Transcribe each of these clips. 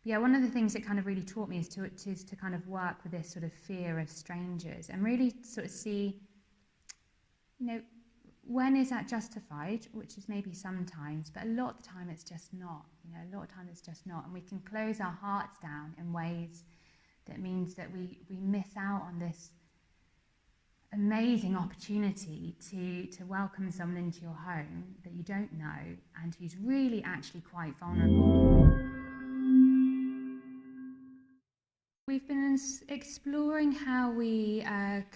yeah, one of the things it kind of really taught me is to kind of work with this sort of fear of strangers and really sort of see, when is that justified, which is maybe sometimes, but a lot of the time it's just not. A lot of time it's just not. And we can close our hearts down in ways that means that we miss out on this amazing opportunity to welcome someone into your home that you don't know and who's really actually quite vulnerable. We've been exploring how we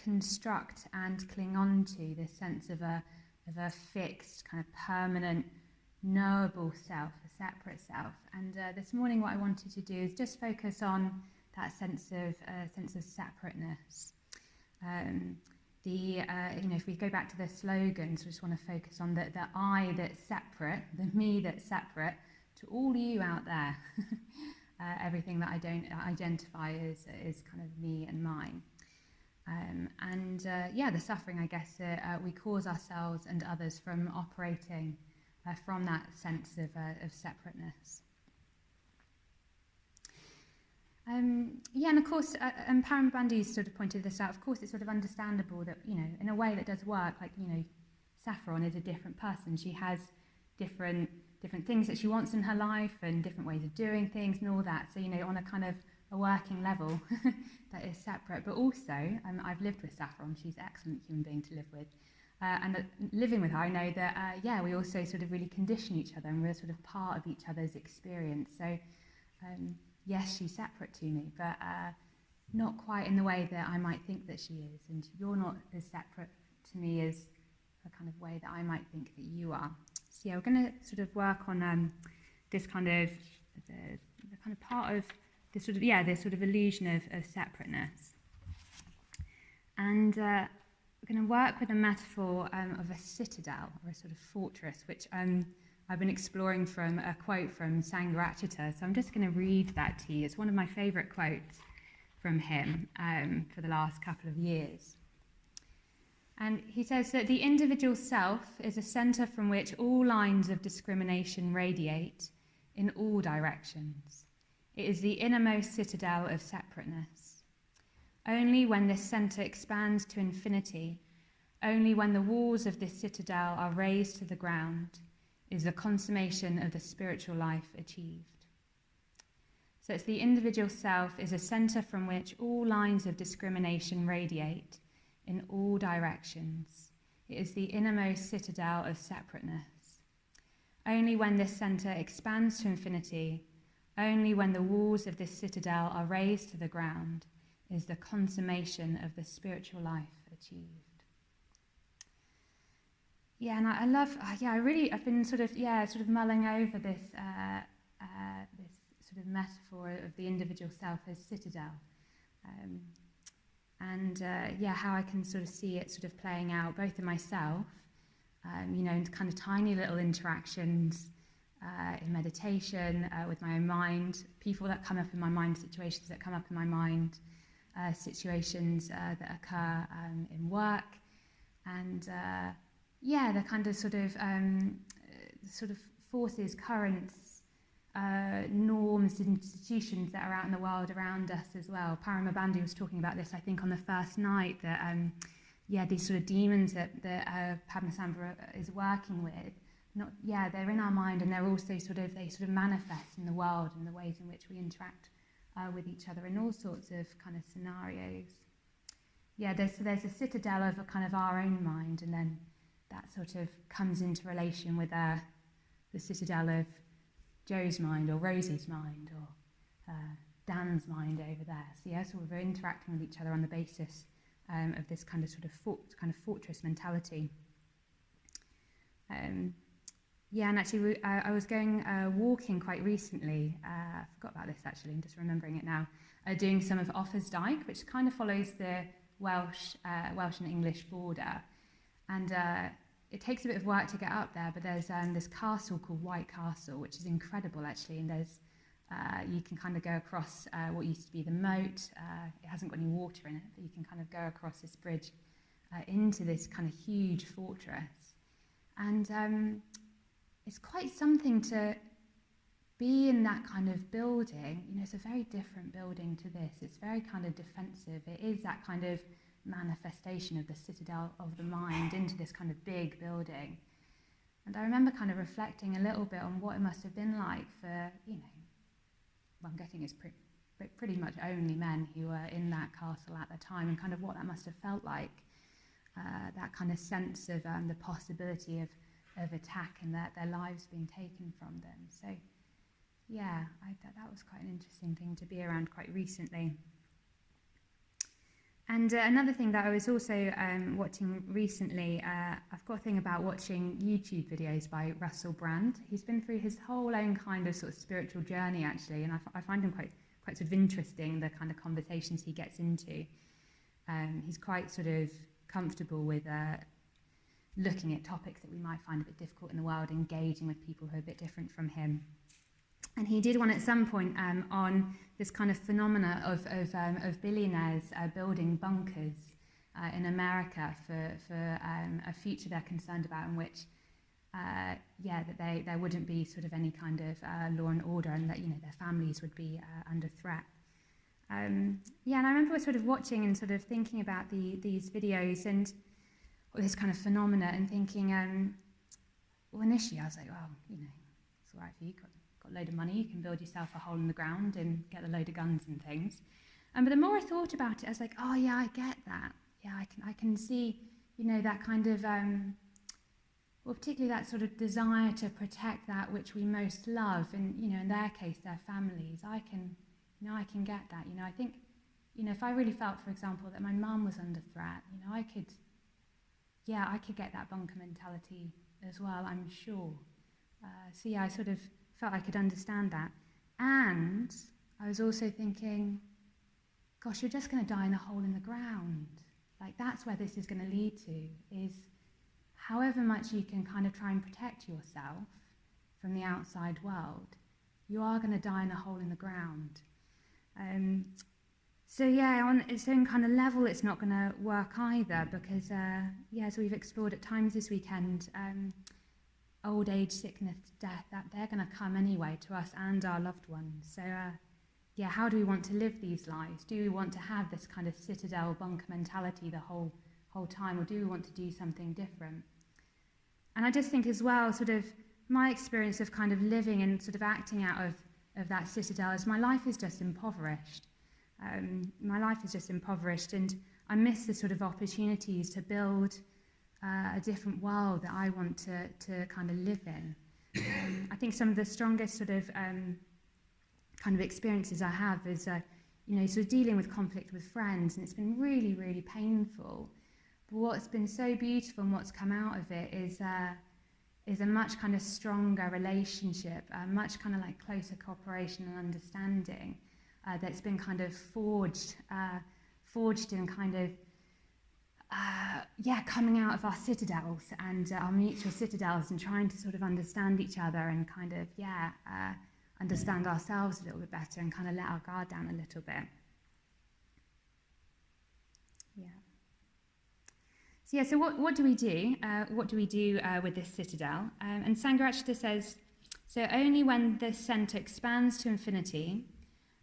construct and cling on to this sense of a fixed, kind of permanent, knowable self, a separate self. And this morning, what I wanted to do is just focus on that sense of separateness. If we go back to the slogans, we just want to focus on the I that's separate, the me that's separate, to all you out there. Everything that I don't identify as kind of me and mine. The suffering, I guess, we cause ourselves and others from operating from that sense of separateness. And of course, and Param sort of pointed this out, of course it's sort of understandable that, in a way that does work, like, Saffron is a different person. She has different things that she wants in her life and different ways of doing things and all that. So, on a kind of a working level that is separate. But also, I've lived with Saffron. She's an excellent human being to live with. And living with her, I know that, we also sort of really condition each other and we're sort of part of each other's experience. So, yes, she's separate to me, but not quite in the way that I might think that she is. And you're not as separate to me as the kind of way that I might think that you are. So, we're going to sort of work on this kind of the kind of part of this sort of illusion of separateness. And we're going to work with a metaphor of a citadel, or a sort of fortress, which I've been exploring from a quote from Sangharakshita. So I'm just going to read that to you. It's one of my favourite quotes from him for the last couple of years. And he says that the individual self is a centre from which all lines of discrimination radiate in all directions. It is the innermost citadel of separateness. Only when this centre expands to infinity, only when the walls of this citadel are razed to the ground, is the consummation of the spiritual life achieved. So it's the individual self is a centre from which all lines of discrimination radiate in all directions. It is the innermost citadel of separateness. Only when this centre expands to infinity, only when the walls of this citadel are razed to the ground, is the consummation of the spiritual life achieved. Yeah, and I love, I've been sort of mulling over this sort of metaphor of the individual self as citadel. How I can sort of see it sort of playing out both in myself, in kind of tiny little interactions in meditation, with my own mind, people that come up in my mind, situations that come up in my mind, situations that occur in work, and the kind of sort of forces, currents, norms, institutions that are out in the world around us as well. Paramabandhu was talking about this, I think, on the first night, that these sort of demons that Padmasambhava is working with, they're in our mind, and they're also they manifest in the world in the ways in which we interact with each other in all sorts of kind of scenarios. There's a citadel of a kind of our own mind, and then that sort of comes into relation with the citadel of Joe's mind, or Rosie's mind, or Dan's mind over there. So we're interacting with each other on the basis of this kind of fortress mentality. And actually, I was going walking quite recently. I forgot about this actually. I'm just remembering it now. Doing some of Offa's Dyke, which kind of follows the Welsh and English border, and it takes a bit of work to get up there, but there's this castle called White Castle, which is incredible actually, and there's you can kind of go across what used to be the moat. It hasn't got any water in it, but you can kind of go across this bridge into this kind of huge fortress, and it's quite something to be in that kind of building. It's a very different building to this. It's very kind of defensive. It is that kind of manifestation of the citadel of the mind into this kind of big building. And I remember kind of reflecting a little bit on what it must have been like for, well, I'm guessing it's pretty much only men who were in that castle at the time, and kind of what that must have felt like, that kind of sense of the possibility of attack and their lives being taken from them. So yeah, that was quite an interesting thing to be around quite recently. And another thing that I was also watching recently, I've got a thing about watching YouTube videos by Russell Brand. He's been through his whole own kind of sort of spiritual journey, actually, and I find him quite sort of interesting, the kind of conversations he gets into. He's quite sort of comfortable with looking at topics that we might find a bit difficult in the world, engaging with people who are a bit different from him. And he did one at some point on this kind of phenomena of billionaires building bunkers in America for a future they're concerned about, in which that there wouldn't be sort of any kind of law and order, and that their families would be under threat. And I remember sort of watching and sort of thinking about these videos and this kind of phenomena, and thinking, well, initially I was like, well, it's all right for you. Got a load of money, you can build yourself a hole in the ground and get a load of guns and things. But the more I thought about it, I was like, oh yeah, I get that. Yeah, I can see, that kind of, well, particularly that sort of desire to protect that which we most love, and in their case, their families. I can get that. I think, if I really felt, for example, that my mum was under threat, I could get that bunker mentality as well, I'm sure. So yeah, I sort of felt I could understand that. And I was also thinking, gosh, you're just going to die in a hole in the ground. Like, that's where this is going to lead to, is however much you can kind of try and protect yourself from the outside world, you are going to die in a hole in the ground. So on its own kind of level, it's not going to work either, because, as we've explored at times this weekend, old age, sickness, death, that they're going to come anyway to us and our loved ones. So, how do we want to live these lives? Do we want to have this kind of citadel bunker mentality the whole time, or do we want to do something different? And I just think as well, sort of my experience of kind of living and sort of acting out of that citadel is my life is just impoverished. My life is just impoverished, and I miss the sort of opportunities to build a different world that I want to kind of live in. I think some of the strongest sort of kind of experiences I have is, sort of dealing with conflict with friends, and it's been really, really painful. But what's been so beautiful and what's come out of it is a much kind of stronger relationship, much kind of like closer cooperation and understanding that's been kind of forged in kind of coming out of our citadels and our mutual citadels, and trying to sort of understand each other and kind of understand ourselves a little bit better, and kind of let our guard down a little bit. So what do we do? What do we do with this citadel? And Sangharakshita says, so only when this centre expands to infinity,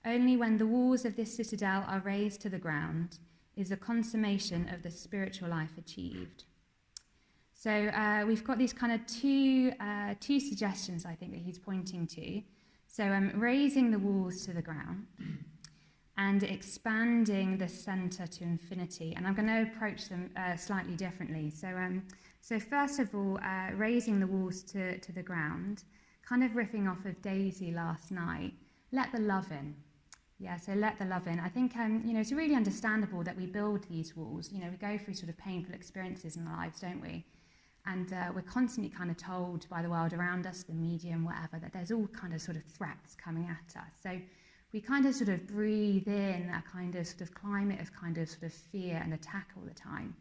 only when the walls of this citadel are raised to the ground, is the consummation of the spiritual life achieved. So we've got these kind of two suggestions, I think, that he's pointing to. So raising the walls to the ground and expanding the centre to infinity. And I'm going to approach them slightly differently. So first of all, raising the walls to the ground, kind of riffing off of Daisy last night, let the love in. Yeah, so let the love in. I think, it's really understandable that we build these walls. We go through sort of painful experiences in our lives, don't we? And we're constantly kind of told by the world around us, the media and whatever, that there's all kind of sort of threats coming at us. So we kind of sort of breathe in a kind of sort of climate of kind of sort of fear and attack all the time.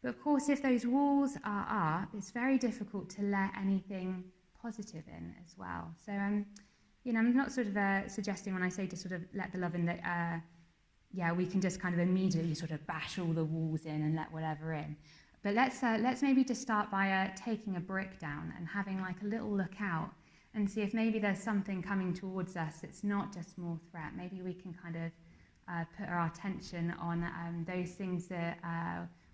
But of course, if those walls are up, it's very difficult to let anything positive in as well. So, I'm not sort of suggesting when I say to sort of let the love in that, we can just kind of immediately sort of bash all the walls in and let whatever in. But let's maybe just start by taking a brick down and having like a little look out and see if maybe there's something coming towards us that's not just more threat. Maybe we can kind of put our attention on those things that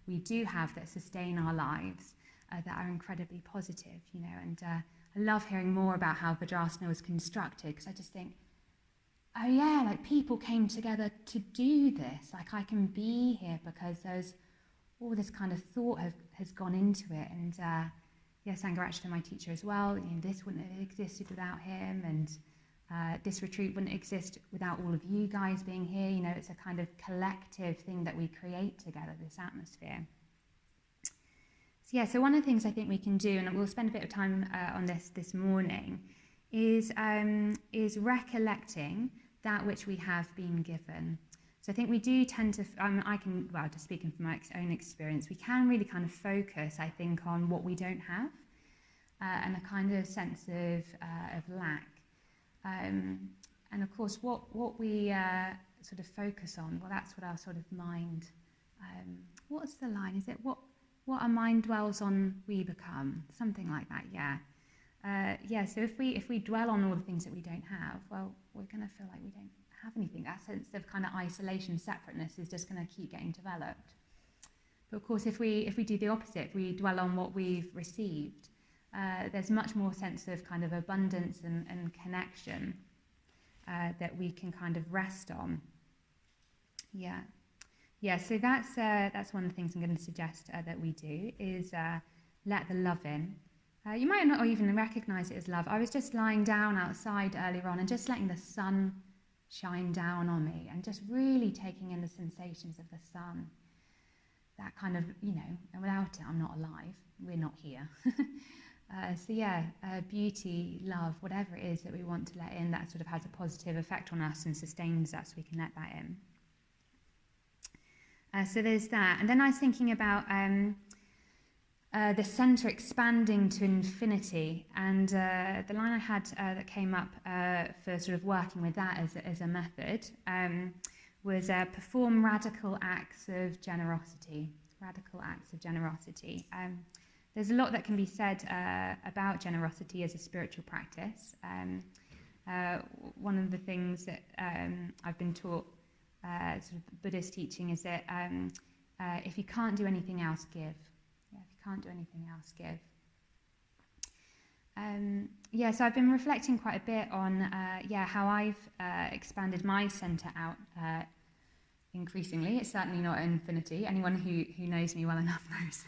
we do have that sustain our lives, that are incredibly positive, you know. And I love hearing more about how Vajrasana was constructed, because I just think, oh yeah, like people came together to do this. Like I can be here because there's all this kind of thought has gone into it. And yeah, Sangharakshita, my teacher as well, you know, this wouldn't have existed without him, and this retreat wouldn't exist without all of you guys being here. You know, it's a kind of collective thing that we create together, this atmosphere. So yeah, so one of the things I think we can do, and we'll spend a bit of time on this morning, is recollecting that which we have been given. So I think we do tend to, just speaking from my own experience, we can really kind of focus, I think, on what we don't have, and a kind of sense of lack. And of course, what we sort of focus on, well, that's what our sort of mind, what's the line? Is it what our mind dwells on, we become? Something like that, yeah. So if we dwell on all the things that we don't have, well, we're going to feel like we don't have anything. That sense of kind of isolation, separateness is just going to keep getting developed. But of course, if we do the opposite, if we dwell on what we've received, there's much more sense of kind of abundance and connection that we can kind of rest on. So that's one of the things I'm going to suggest that we do, is let the love in. You might not even recognise it as love. I was just lying down outside earlier on and just letting the sun shine down on me, and just really taking in the sensations of the sun. That kind of, you know, and without it, I'm not alive. We're not here. Beauty, love, whatever it is that we want to let in, that sort of has a positive effect on us and sustains us, we can let that in. So there's that. And then I was thinking about the centre expanding to infinity, and the line I had that came up for sort of working with that as a method was perform radical acts of generosity. Radical acts of generosity. There's a lot that can be said about generosity as a spiritual practice. One of the things that I've been taught, sort of Buddhist teaching, is that if you can't do anything else, give. If you can't do anything else, give. So I've been reflecting quite a bit on how I've expanded my centre out increasingly. It's certainly not infinity. Anyone who knows me well enough knows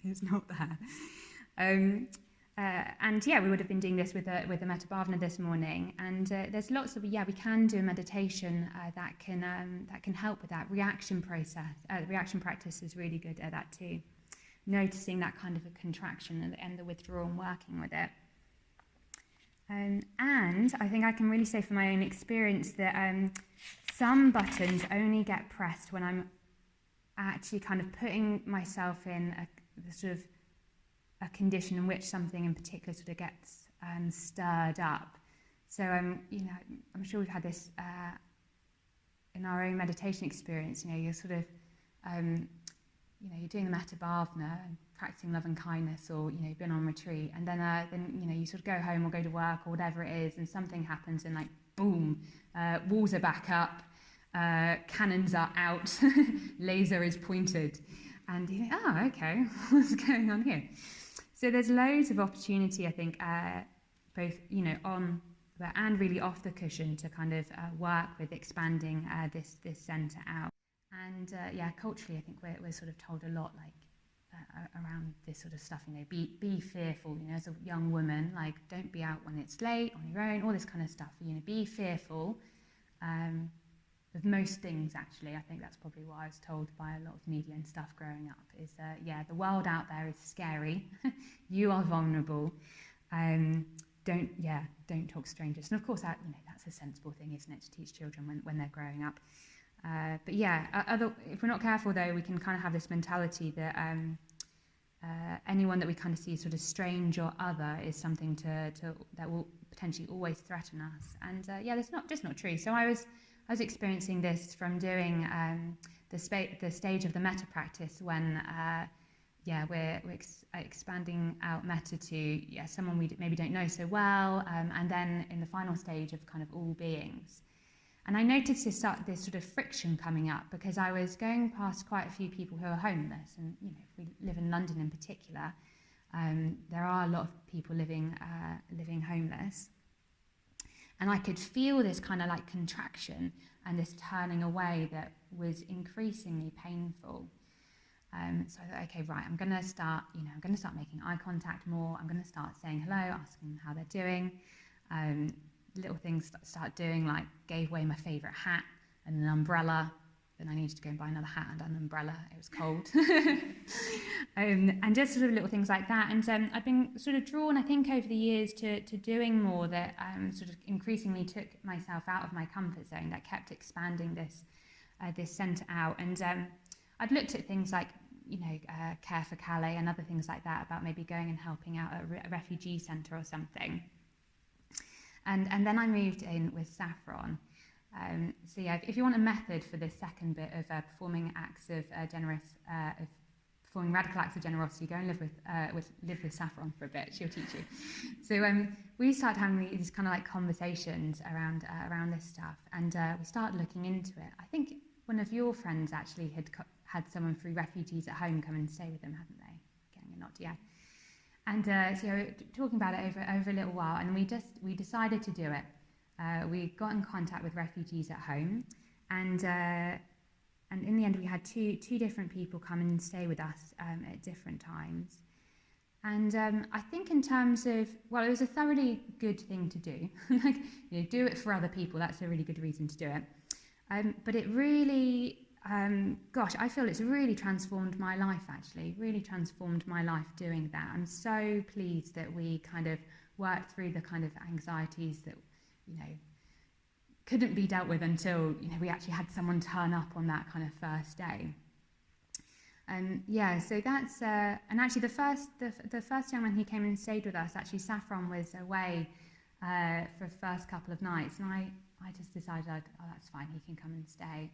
it's not there. We would have been doing this with the Metta Bhavana this morning. And there's lots of we can do a meditation that can help with that reaction process. The reaction practice is really good at that too. Noticing that kind of a contraction and the withdrawal and working with it. And I think I can really say from my own experience that some buttons only get pressed when I'm actually kind of putting myself in a condition in which something in particular sort of gets stirred up. So I'm sure we've had this in our own meditation experience. You know, you're sort of you're doing the Metta Bhavana and practicing love and kindness, or you've been on retreat, and then you sort of go home or go to work or whatever it is, and something happens, and like boom, walls are back up, cannons are out, laser is pointed, and you think, oh, okay, what's going on here? So there's loads of opportunity, I think, both on and really off the cushion to kind of work with expanding this centre out. And culturally, I think we're sort of told a lot, like around this sort of stuff. Be fearful. As a young woman, like don't be out when it's late on your own. All this kind of stuff. Be fearful of most things. Actually, I think that's probably what I was told by a lot of media and stuff growing up. Is the world out there is scary. You are vulnerable. Don't talk to strangers. And of course, that's a sensible thing, isn't it, to teach children when they're growing up. If we're not careful, though, we can kind of have this mentality that anyone that we kind of see sort of strange or other is something that will potentially always threaten us. And that's not true. So I was experiencing this from doing the stage of the metta practice when expanding out metta to someone we maybe don't know so well, and then in the final stage of kind of all beings. And I noticed this sort of friction coming up because I was going past quite a few people who are homeless, and if we live in London in particular, there are a lot of people living homeless, and I could feel this kind of like contraction and this turning away that was increasingly painful. So I thought, okay, right, I'm going to start making eye contact more. I'm going to start saying hello, asking them how they're doing. Little things start doing, like gave away my favourite hat and an umbrella. Then I needed to go and buy another hat and an umbrella. It was cold. And just sort of little things like that. And I've been sort of drawn, I think, over the years to doing more that sort of increasingly took myself out of my comfort zone, that kept expanding this centre out. And I'd looked at things like, Care for Calais and other things like that, about maybe going and helping out at a refugee centre or something. And then I moved in with Saffron. So yeah, if you want a method for this second bit of performing radical acts of generosity, go and live with Saffron for a bit. She'll teach you. So we started having these kind of like conversations around this stuff, and we started looking into it. I think one of your friends actually had someone through Refugees at Home come and stay with them, hadn't they? Getting a nod, yeah. And so talking about it over a little while, and we decided to do it. We got in contact with Refugees at Home, and in the end we had two different people come and stay with us at different times. And I think in terms of, it was a thoroughly good thing to do. Do it for other people. That's a really good reason to do it. But it really, I feel it's really transformed my life, actually. Really transformed my life doing that. I'm so pleased that we kind of worked through the kind of anxieties that, couldn't be dealt with until, we actually had someone turn up on that kind of first day. So that's, and actually the first young man who came and stayed with us, actually Saffron was away for the first couple of nights, and I just decided, that's fine, he can come and stay.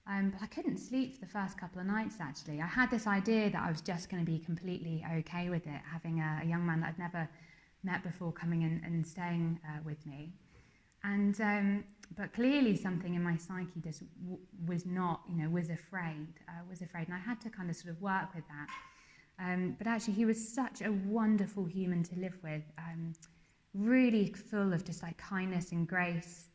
But I couldn't sleep for the first couple of nights, actually. I had this idea that I was just going to be completely okay with it, having a young man that I'd never met before coming in and staying with me. And but clearly something in my psyche just was not, was afraid, and I had to kind of sort of work with that. But actually he was such a wonderful human to live with, really full of just like kindness and grace.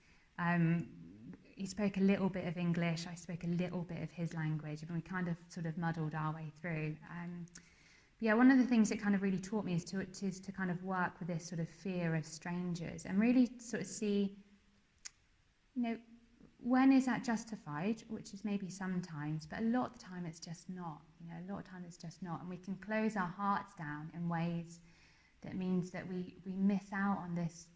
He spoke a little bit of English, I spoke a little bit of his language, and we kind of sort of muddled our way through. One of the things it kind of really taught me is to kind of work with this sort of fear of strangers, and really sort of see, when is that justified, which is maybe sometimes, but a lot of the time it's just not, and we can close our hearts down in ways that means that we miss out on this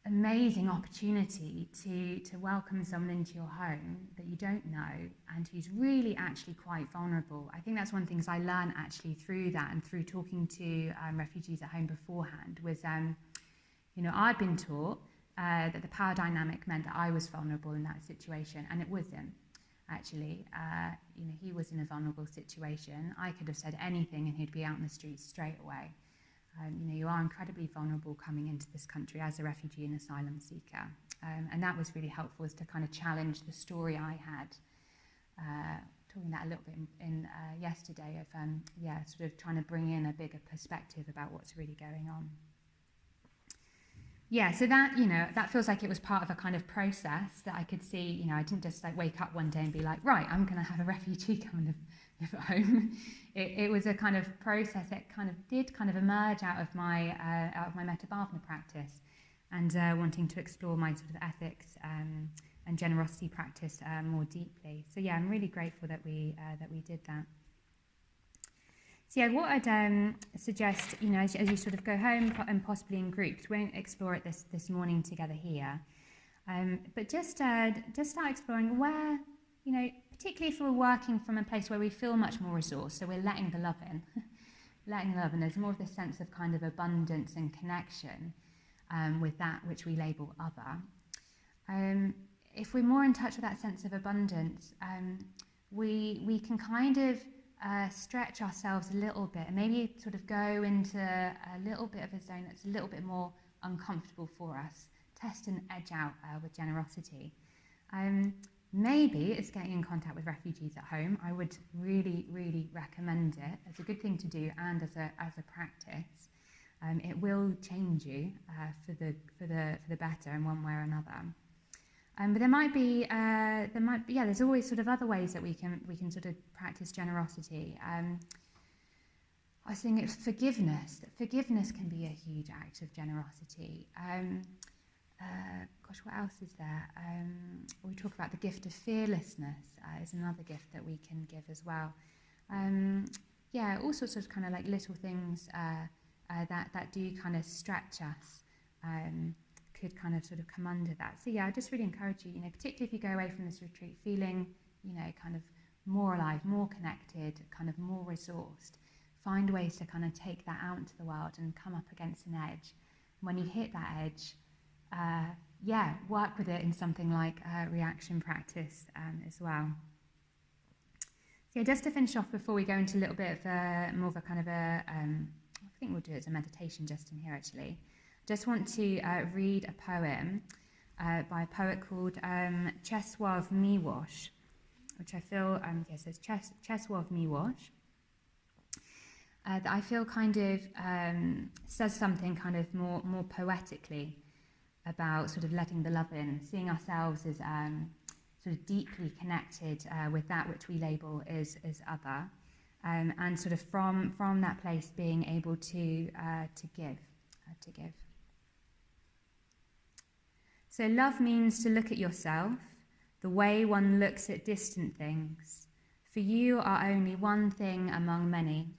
amazing opportunity to welcome someone into your home that you don't know and who's really actually quite vulnerable. I think that's one of the things I learned actually through that, and through talking to Refugees at Home beforehand, was I'd been taught that the power dynamic meant that I was vulnerable in that situation, and it wasn't actually. He was in a vulnerable situation. I could have said anything and he'd be out in the streets straight away. You are incredibly vulnerable coming into this country as a refugee and asylum seeker. And that was really helpful, is to kind of challenge the story I had. Talking that a little bit in yesterday of, sort of trying to bring in a bigger perspective about what's really going on. So that, that feels like it was part of a kind of process that I could see. I didn't just like wake up one day and be like, right, I'm going to have a refugee come and live at home. It was a kind of process that kind of did kind of emerge out of my metta bhavana practice, and wanting to explore my sort of ethics and generosity practice more deeply. So I'm really grateful that we did that. So what I'd suggest, as you sort of go home and possibly in groups, we won't explore it this morning together here, but just start exploring where, particularly if we're working from a place where we feel much more resourced, so we're letting the love in, there's more of this sense of kind of abundance and connection with that which we label other. If we're more in touch with that sense of abundance, we can kind of stretch ourselves a little bit and maybe sort of go into a little bit of a zone that's a little bit more uncomfortable for us. Test and edge out with generosity. Maybe it's getting in contact with refugees at home. I would really, really recommend it as a good thing to do and as a practice. It will change you for the better in one way or another. But there's always sort of other ways that we can sort of practice generosity. I was thinking it's forgiveness. That forgiveness can be a huge act of generosity. What else is there? We talk about the gift of fearlessness is another gift that we can give as well. All sorts of kind of like little things that do kind of stretch us. Could kind of sort of come under that. So I just really encourage you, particularly if you go away from this retreat feeling, kind of more alive, more connected, kind of more resourced, find ways to kind of take that out into the world and come up against an edge. When you hit that edge, work with it in something like reaction practice as well. So just to finish off before we go into a little bit of more of a kind of I think we'll do it as a meditation just in here actually. Just want to read a poem by a poet called Czesław Miłosz, which I feel says Czesław Miłosz. That I feel kind of says something kind of more poetically about sort of letting the love in, seeing ourselves as sort of deeply connected with that which we label as other, and sort of from that place being able to give. So love means to look at yourself the way one looks at distant things. For you are only one thing among many.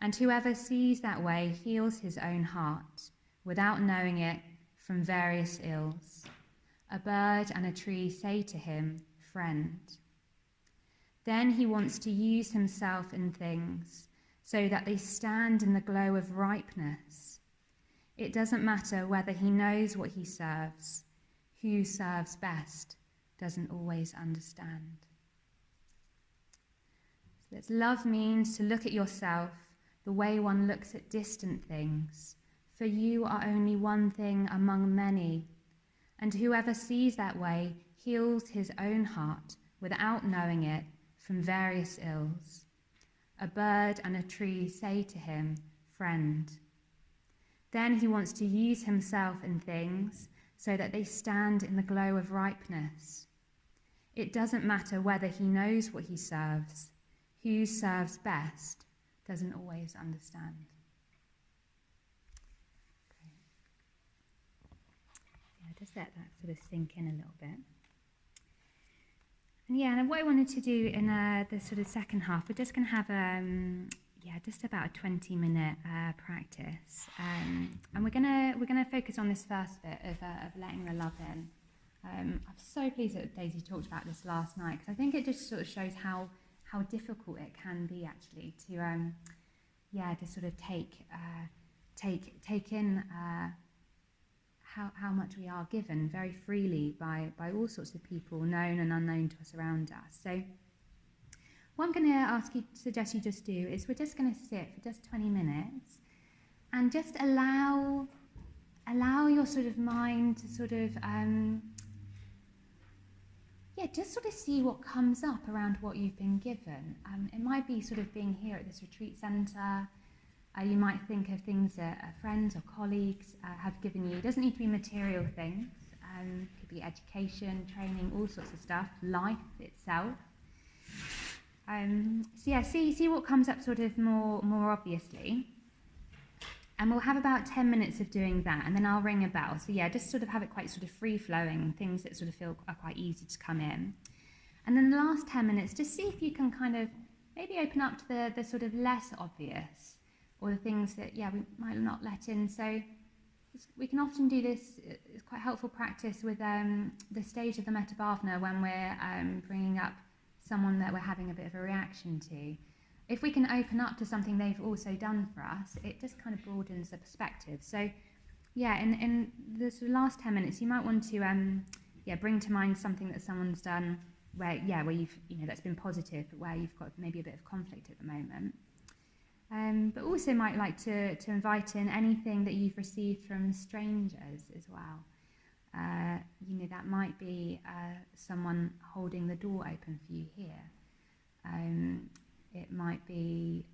And whoever sees that way heals his own heart without knowing it from various ills. A bird and a tree say to him, friend. Then he wants to use himself in things so that they stand in the glow of ripeness. It doesn't matter whether he knows what he serves. Who serves best doesn't always understand. So that's love means to look at yourself the way one looks at distant things. For you are only one thing among many. And whoever sees that way heals his own heart without knowing it from various ills. A bird and a tree say to him, friend. Then he wants to use himself in things so that they stand in the glow of ripeness. It doesn't matter whether he knows what he serves. Who serves best doesn't always understand. Just let that sort of sink in a little bit. And what I wanted to do in the sort of second half, we're just going to have just about a 20-minute practice, and we're gonna focus on this first bit of letting the love in. I'm so pleased that Daisy talked about this last night, because I think it just sort of shows how difficult it can be actually to sort of take in how much we are given very freely by all sorts of people, known and unknown to us around us. So what I'm going to suggest you just do is we're just going to sit for just 20 minutes and just allow your sort of mind to sort of just sort of see what comes up around what you've been given. It might be sort of being here at this retreat centre. You might think of things that friends or colleagues have given you. It doesn't need to be material things. It could be education, training, all sorts of stuff, life itself. See what comes up sort of more obviously. And we'll have about 10 minutes of doing that, and then I'll ring a bell. So just sort of have it quite sort of free-flowing, things that sort of feel are quite easy to come in. And then the last 10 minutes, just see if you can kind of maybe open up to the sort of less obvious, or the things that, we might not let in. So we can often do this, it's quite helpful practice with the stage of the Metta Bhavana when we're bringing up someone that we're having a bit of a reaction to. If we can open up to something they've also done for us, it just kind of broadens the perspective. So in the sort of last 10 minutes, you might want to bring to mind something that someone's done where you've, that's been positive, but where you've got maybe a bit of conflict at the moment. But also might like to invite in anything that you've received from strangers as well. That might be someone holding the door open for you here. It might be,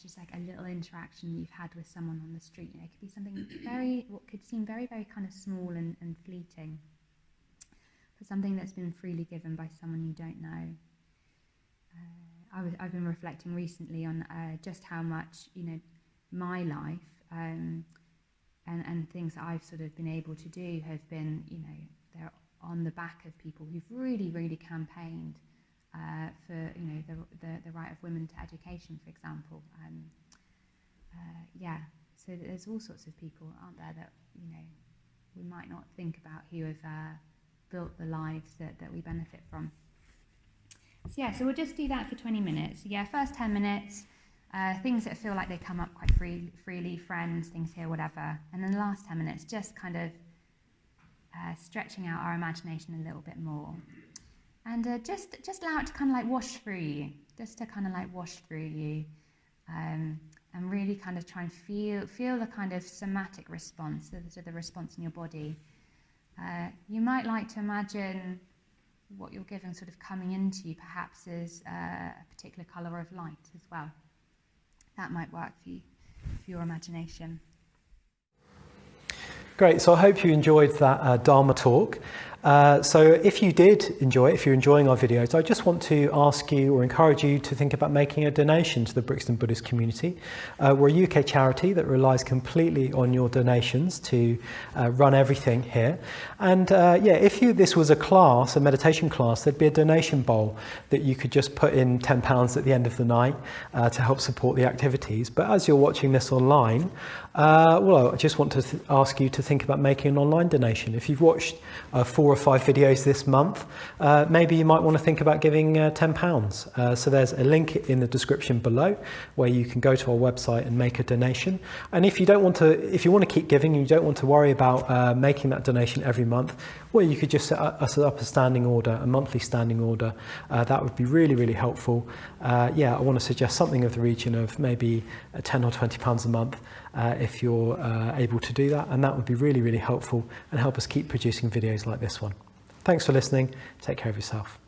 just like a little interaction you've had with someone on the street. It could be something what could seem very, very kind of small and fleeting, but something that's been freely given by someone you don't know. I've been reflecting recently on just how much, my life and things that I've sort of been able to do have been, they're on the back of people who've really, really campaigned for, the right of women to education, for example. So there's all sorts of people, aren't there, that, we might not think about, who have built the lives that we benefit from. So we'll just do that for 20 minutes. First 10 minutes, things that feel like they come up quite freely, friends, things here, whatever. And then the last 10 minutes, just kind of stretching out our imagination a little bit more. And just allow it to kind of like wash through you, and really kind of try and feel the kind of somatic response, the response in your body. You might like to imagine what you're given sort of coming into you, perhaps as a particular colour of light as well. That might work for you, for your imagination. Great, so I hope you enjoyed that Dharma talk. So if you did enjoy it, if you're enjoying our videos, I just want to ask you or encourage you to think about making a donation to the Brixton Buddhist Community. We're a UK charity that relies completely on your donations to run everything here. And if this was a class, a meditation class, there'd be a donation bowl that you could just put in £10 at the end of the night to help support the activities. But as you're watching this online, I just want to ask you to think about making an online donation. If you've watched 4 or 5 videos this month, maybe you might want to think about giving £10. So there's a link in the description below where you can go to our website and make a donation. And if you want to keep giving, you don't want to worry about making that donation every month, well, you could just set up a standing order, a monthly standing order. That would be really, really helpful. I want to suggest something of the region of maybe £10 or £20 a month if you're able to do that, and that would be really, really helpful and help us keep producing videos like this one. Thanks for listening. Take care of yourself.